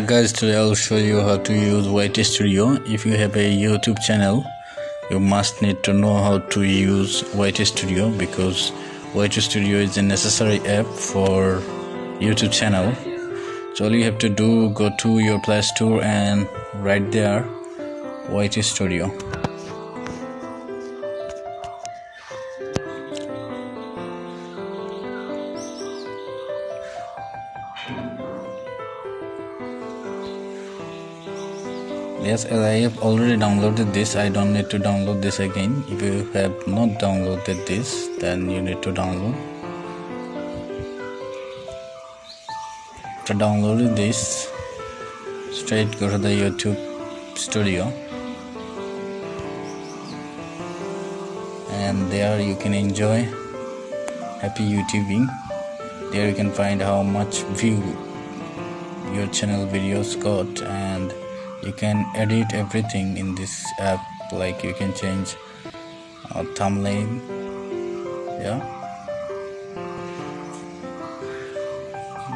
Guys, today I'll show you how to use YT Studio. If you have a YouTube channel, you must need to know how to use YT Studio, because YT Studio is a necessary app for YouTube channel. So all you have to do, go to your Play Store and right there YT Studio. Yes, as I have already downloaded this, I don't need to download this again. If you have not downloaded this, then you need to download. After downloading this, straight go to the YouTube Studio, and there you can enjoy happy YouTubing. There you can find how much view your channel videos got, and you can edit everything in this app. Like you can change thumbnail,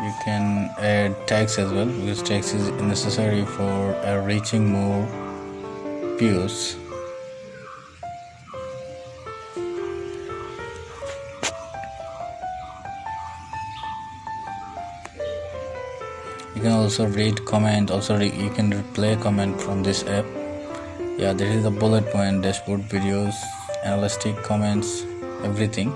you can add tags as well, because tags is necessary for reaching more views. You can also read comment, you can replay comment from this app. There is a bullet point, dashboard, videos, analytic, comments, everything.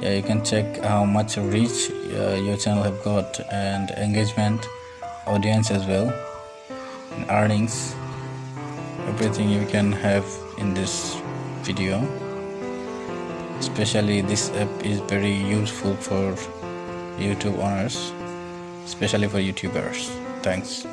You can check how much reach your channel have got, and engagement, audience as well, and earnings. Everything you can have in this video. Especially this app is very useful for YouTube owners, especially for YouTubers. Thanks.